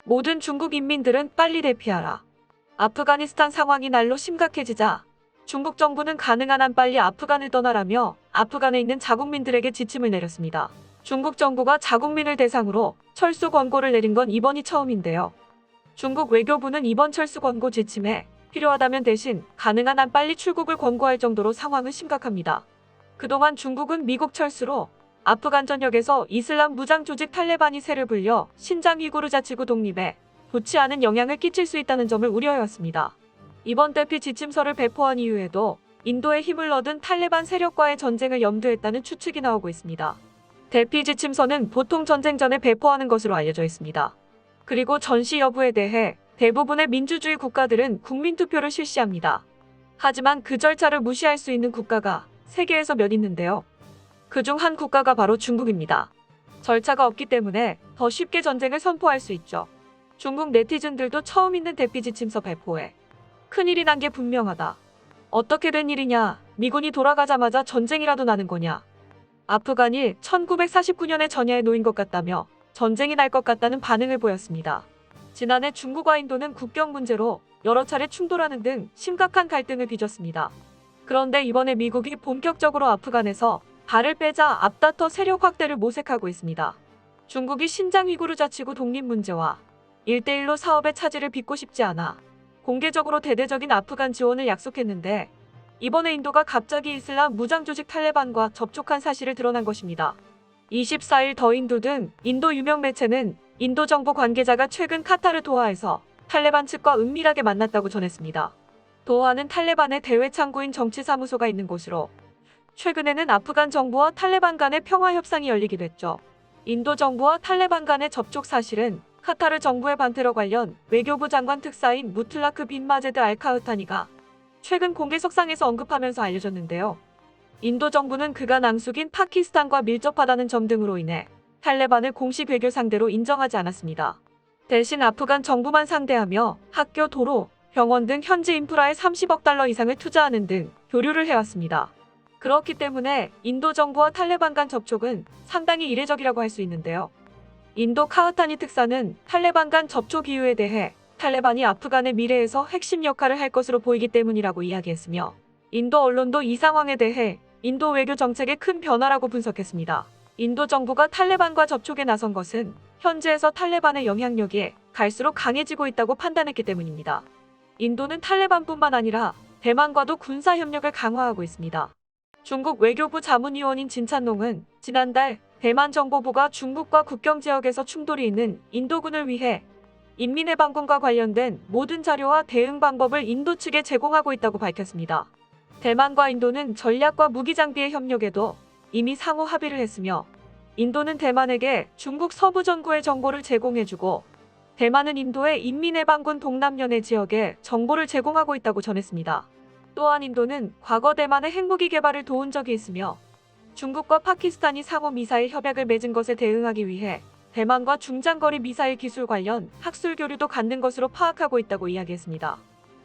모든 중국 인민들은 빨리 대피하라. 아프가니스탄 상황이 날로 심각해지자 중국 정부는 가능한 한 빨리 아프간을 떠나라며 아프간에 있는 자국민들에게 지침을 내렸습니다. 중국 정부가 자국민을 대상으로 철수 권고를 내린 건 이번이 처음인데요. 중국 외교부는 이번 철수 권고 지침에 필요하다면 대신 가능한 한 빨리 출국을 권고할 정도로 상황은 심각합니다. 그동안 중국은 미국 철수로 아프간 전역에서 이슬람 무장 조직 탈레반이 세를 불려 신장 위구르 자치구 독립에 좋지 않은 영향을 끼칠 수 있다는 점을 우려해왔습니다. 이번 대피 지침서를 배포한 이후에도 인도에 힘을 얻은 탈레반 세력과의 전쟁을 염두했다는 추측이 나오고 있습니다. 대피 지침서는 보통 전쟁 전에 배포하는 것으로 알려져 있습니다. 그리고 전시 여부에 대해 대부분의 민주주의 국가들은 국민투표를 실시합니다. 하지만 그 절차를 무시할 수 있는 국가가 세계에서 몇 있는데요. 그중 한 국가가 바로 중국입니다. 절차가 없기 때문에 더 쉽게 전쟁을 선포할 수 있죠. 중국 네티즌들도 처음 있는 대피 지침서 배포에 큰일이 난 게 분명하다. 어떻게 된 일이냐? 미군이 돌아가자마자 전쟁이라도 나는 거냐? 아프간이 1949년에 전야에 놓인 것 같다며 전쟁이 날 것 같다는 반응을 보였습니다. 지난해 중국과 인도는 국경 문제로 여러 차례 충돌하는 등 심각한 갈등을 빚었습니다. 그런데 이번에 미국이 본격적으로 아프간에서 발을 빼자 앞다퉈 세력 확대를 모색하고 있습니다. 중국이 신장 위구르 자치구 독립 문제와 1대1로 사업의 차질을 빚고 싶지 않아 공개적으로 대대적인 아프간 지원을 약속했는데 이번에 인도가 갑자기 이슬람 무장 조직 탈레반과 접촉한 사실을 드러난 것입니다. 24일 더 인도 등 인도 유명 매체는 인도 정부 관계자가 최근 카타르 도하에서 탈레반 측과 은밀하게 만났다고 전했습니다. 도하는 탈레반의 대외 창구인 정치사무소가 있는 곳으로 최근에는 아프간 정부와 탈레반 간의 평화 협상이 열리기도 했죠. 인도 정부와 탈레반 간의 접촉 사실은 카타르 정부의 반테러 관련 외교부 장관 특사인 무틀라크 빈 마제드 알카흐타니가 최근 공개석상에서 언급하면서 알려졌는데요. 인도 정부는 그간 앙숙인 파키스탄과 밀접하다는 점 등으로 인해 탈레반을 공식 외교 상대로 인정하지 않았습니다. 대신 아프간 정부만 상대하며 학교, 도로, 병원 등 현지 인프라에 30억 달러 이상을 투자하는 등 교류를 해왔습니다. 그렇기 때문에 인도 정부와 탈레반 간 접촉은 상당히 이례적이라고 할 수 있는데요. 인도 카흐타니 특사는 탈레반 간 접촉 이유에 대해 탈레반이 아프간의 미래에서 핵심 역할을 할 것으로 보이기 때문이라고 이야기했으며 인도 언론도 이 상황에 대해 인도 외교 정책의 큰 변화라고 분석했습니다. 인도 정부가 탈레반과 접촉에 나선 것은 현지에서 탈레반의 영향력이 갈수록 강해지고 있다고 판단했기 때문입니다. 인도는 탈레반뿐만 아니라 대만과도 군사 협력을 강화하고 있습니다. 중국 외교부 자문위원인 진찬농은 지난달 대만 정보부가 중국과 국경 지역에서 충돌이 있는 인도군을 위해 인민해방군과 관련된 모든 자료와 대응 방법을 인도 측에 제공하고 있다고 밝혔습니다. 대만과 인도는 전략과 무기 장비의 협력에도 이미 상호 합의를 했으며 인도는 대만에게 중국 서부 전구의 정보를 제공해주고 대만은 인도의 인민해방군 동남연해 지역에 정보를 제공하고 있다고 전했습니다. 또한 인도는 과거 대만의 핵무기 개발을 도운 적이 있으며 중국과 파키스탄이 상호 미사일 협약을 맺은 것에 대응하기 위해 대만과 중장거리 미사일 기술 관련 학술 교류도 갖는 것으로 파악하고 있다고 이야기했습니다.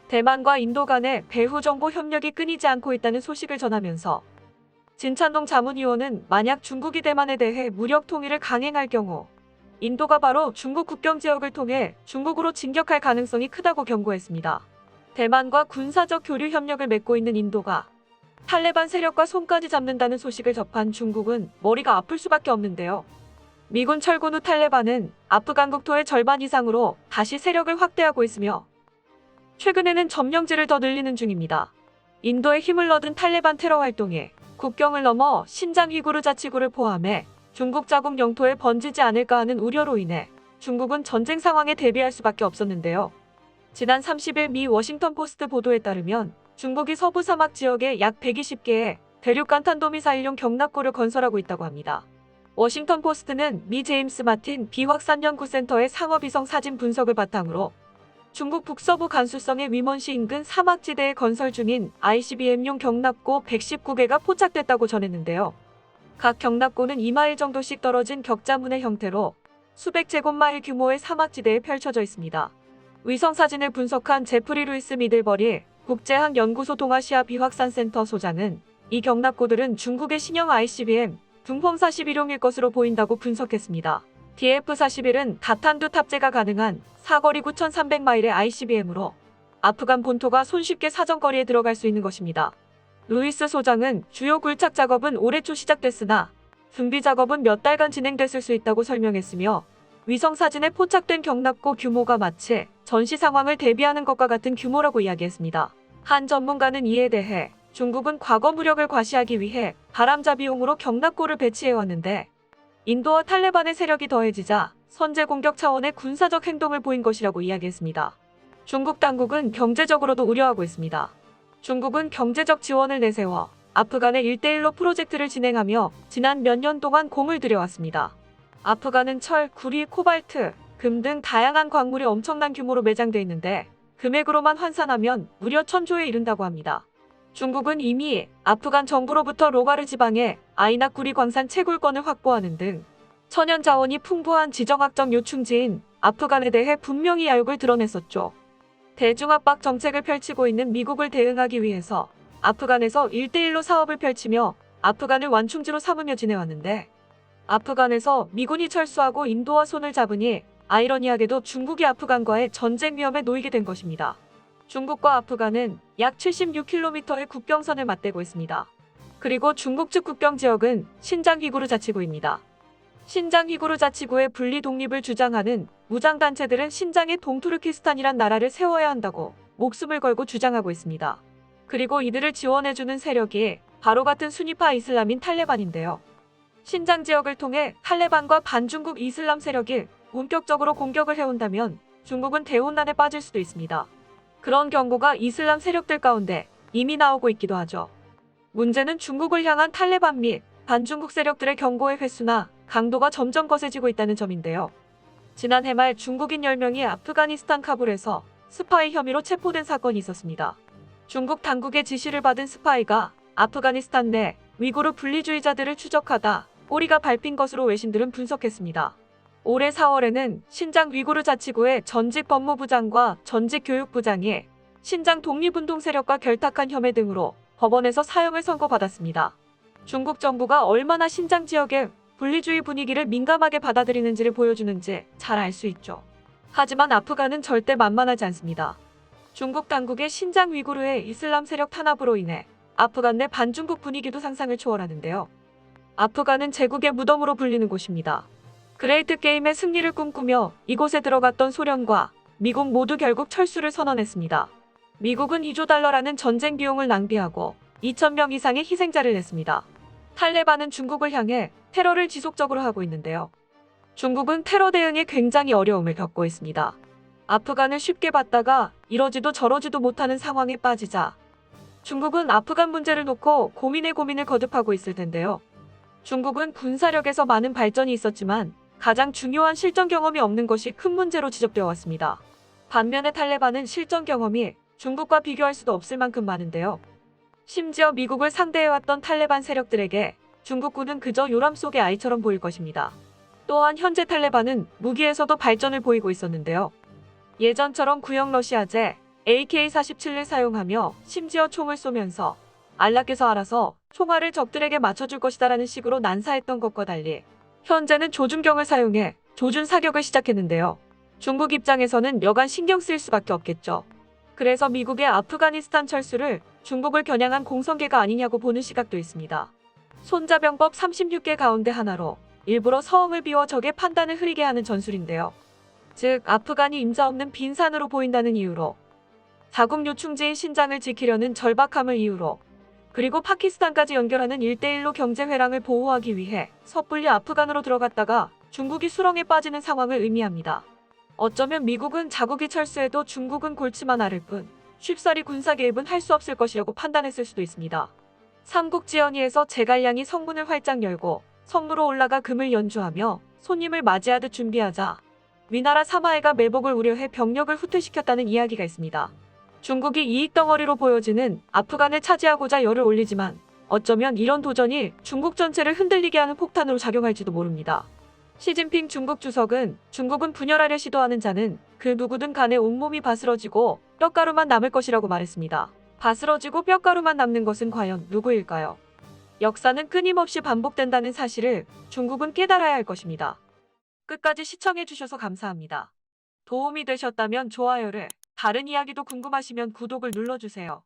대만과 인도 간의 배후 정보 협력이 끊이지 않고 있다는 소식을 전하면서 진찬동 자문위원은 만약 중국이 대만에 대해 무력 통일을 강행할 경우 인도가 바로 중국 국경 지역을 통해 중국으로 진격할 가능성이 크다고 경고했습니다. 대만과 군사적 교류 협력을 맺고 있는 인도가 탈레반 세력과 손까지 잡는다는 소식을 접한 중국은 머리가 아플 수밖에 없는데요. 미군 철군 후 탈레반은 아프간 국토의 절반 이상으로 다시 세력을 확대하고 있으며 최근에는 점령지를 더 늘리는 중입니다. 인도에 힘을 얻은 탈레반 테러 활동에 국경을 넘어 신장 위구르 자치구를 포함해 중국 자국 영토에 번지지 않을까 하는 우려로 인해 중국은 전쟁 상황에 대비할 수밖에 없었는데요. 지난 30일 미 워싱턴 포스트 보도에 따르면 중국이 서부 사막 지역에 약 120개의 대륙 간탄도미사일용 경납고를 건설하고 있다고 합니다. 워싱턴 포스트는 미 제임스 마틴 비확산 연구센터의 상어위성 사진 분석을 바탕으로 중국 북서부 간수성의 위먼시 인근 사막지대에 건설 중인 ICBM용 경납고 119개가 포착됐다고 전했는데요. 각 경납고는 2마일 정도씩 떨어진 격자문의 형태로 수백 제곱마일 규모의 사막지대에 펼쳐져 있습니다. 위성사진을 분석한 제프리 루이스 미들버리 국제항연구소 동아시아 비확산센터 소장은 이 경납고들은 중국의 신형 ICBM 둥펑 41용일 것으로 보인다고 분석했습니다. DF-41은 다탄두 탑재가 가능한 사거리 9,300마일의 ICBM으로 아프간 본토가 손쉽게 사정거리에 들어갈 수 있는 것입니다. 루이스 소장은 주요 굴착 작업은 올해 초 시작됐으나 준비 작업은 몇 달간 진행됐을 수 있다고 설명했으며 위성 사진에 포착된 경납고 규모가 마치 전시 상황을 대비하는 것과 같은 규모라고 이야기했습니다. 한 전문가는 이에 대해 중국은 과거 무력을 과시하기 위해 바람잡이용으로 경납고를 배치해왔는데 인도와 탈레반의 세력이 더해지자 선제 공격 차원의 군사적 행동을 보인 것이라고 이야기했습니다. 중국 당국은 경제적으로도 우려하고 있습니다. 중국은 경제적 지원을 내세워 아프간의 1대1로 프로젝트를 진행하며 지난 몇 년 동안 공을 들여왔습니다. 아프간은 철, 구리, 코발트, 금 등 다양한 광물이 엄청난 규모로 매장돼 있는데 금액으로만 환산하면 무려 1,000조에 이른다고 합니다. 중국은 이미 아프간 정부로부터 로가르 지방에 아이나쿠리 광산 채굴권을 확보하는 등 천연 자원이 풍부한 지정학적 요충지인 아프간에 대해 분명히 야욕을 드러냈었죠. 대중압박 정책을 펼치고 있는 미국을 대응하기 위해서 아프간에서 1대1로 사업을 펼치며 아프간을 완충지로 삼으며 지내왔는데 아프간에서 미군이 철수하고 인도와 손을 잡으니 아이러니하게도 중국이 아프간과의 전쟁 위험에 놓이게 된 것입니다. 중국과 아프간은 약 76km의 국경선을 맞대고 있습니다. 그리고 중국 측 국경 지역은 신장 위구르 자치구입니다. 신장 위구르 자치구의 분리 독립을 주장하는 무장단체들은 신장에 동투르키스탄이란 나라를 세워야 한다고 목숨을 걸고 주장하고 있습니다. 그리고 이들을 지원해주는 세력이 바로 같은 순위파 이슬람인 탈레반인데요. 신장 지역을 통해 탈레반과 반중국 이슬람 세력이 본격적으로 공격을 해온다면 중국은 대혼란에 빠질 수도 있습니다. 그런 경고가 이슬람 세력들 가운데 이미 나오고 있기도 하죠. 문제는 중국을 향한 탈레반 및 반중국 세력들의 경고의 횟수나 강도가 점점 거세지고 있다는 점인데요. 지난해 말 중국인 10명이 아프가니스탄 카불에서 스파이 혐의로 체포된 사건이 있었습니다. 중국 당국의 지시를 받은 스파이가 아프가니스탄 내 위구르 분리주의자들을 추적하다 꼬리가 밟힌 것으로 외신들은 분석했습니다. 올해 4월에는 신장 위구르 자치구의 전직 법무부장과 전직 교육부장이 신장 독립운동 세력과 결탁한 혐의 등으로 법원에서 사형을 선고받았습니다. 중국 정부가 얼마나 신장 지역의 분리주의 분위기를 민감하게 받아들이는지를 보여주는지 잘 알 수 있죠. 하지만 아프간은 절대 만만하지 않습니다. 중국 당국의 신장 위구르의 이슬람 세력 탄압으로 인해 아프간 내 반중국 분위기도 상상을 초월하는데요. 아프간은 제국의 무덤으로 불리는 곳입니다. 그레이트 게임의 승리를 꿈꾸며 이곳에 들어갔던 소련과 미국 모두 결국 철수를 선언했습니다. 미국은 2조 달러라는 전쟁 비용을 낭비하고 2,000명 이상의 희생자를 냈습니다. 탈레반은 중국을 향해 테러를 지속적으로 하고 있는데요. 중국은 테러 대응에 굉장히 어려움을 겪고 있습니다. 아프간을 쉽게 받다가 이러지도 저러지도 못하는 상황에 빠지자 중국은 아프간 문제를 놓고 고민에 고민을 거듭하고 있을 텐데요. 중국은 군사력에서 많은 발전이 있었지만 가장 중요한 실전 경험이 없는 것이 큰 문제로 지적되어 왔습니다. 반면에 탈레반은 실전 경험이 중국과 비교할 수도 없을 만큼 많은데요. 심지어 미국을 상대해왔던 탈레반 세력들에게 중국군은 그저 요람 속의 아이처럼 보일 것입니다. 또한 현재 탈레반은 무기에서도 발전을 보이고 있었는데요. 예전처럼 구형 러시아제 AK-47을 사용하며 심지어 총을 쏘면서 안락해서 알아서 총알을 적들에게 맞춰줄 것이다라는 식으로 난사했던 것과 달리 현재는 조준경을 사용해 조준 사격을 시작했는데요. 중국 입장에서는 여간 신경 쓰일 수밖에 없겠죠. 그래서 미국의 아프가니스탄 철수를 중국을 겨냥한 공성계가 아니냐고 보는 시각도 있습니다. 손자병법 36개 가운데 하나로 일부러 서엉을 비워 적의 판단을 흐리게 하는 전술인데요. 즉 아프간이 임자 없는 빈산으로 보인다는 이유로 자국 요충지인 신장을 지키려는 절박함을 이유로 그리고 파키스탄까지 연결하는 1대1로 경제 회랑을 보호하기 위해 섣불리 아프간으로 들어갔다가 중국이 수렁에 빠지는 상황을 의미합니다. 어쩌면 미국은 자국이 철수해도 중국은 골치만 앓을 뿐 쉽사리 군사 개입은 할 수 없을 것이라고 판단했을 수도 있습니다. 삼국지연의에서 제갈량이 성문을 활짝 열고 성무로 올라가 금을 연주하며 손님을 맞이하듯 준비하자 위나라 사마해가 매복을 우려해 병력을 후퇴시켰다는 이야기가 있습니다. 중국이 이익덩어리로 보여지는 아프간을 차지하고자 열을 올리지만 어쩌면 이런 도전이 중국 전체를 흔들리게 하는 폭탄으로 작용할지도 모릅니다. 시진핑 중국 주석은 중국은 분열하려 시도하는 자는 그 누구든 간에 온몸이 바스러지고 뼈가루만 남을 것이라고 말했습니다. 바스러지고 뼈가루만 남는 것은 과연 누구일까요? 역사는 끊임없이 반복된다는 사실을 중국은 깨달아야 할 것입니다. 끝까지 시청해주셔서 감사합니다. 도움이 되셨다면 좋아요를, 다른 이야기도 궁금하시면 구독을 눌러주세요.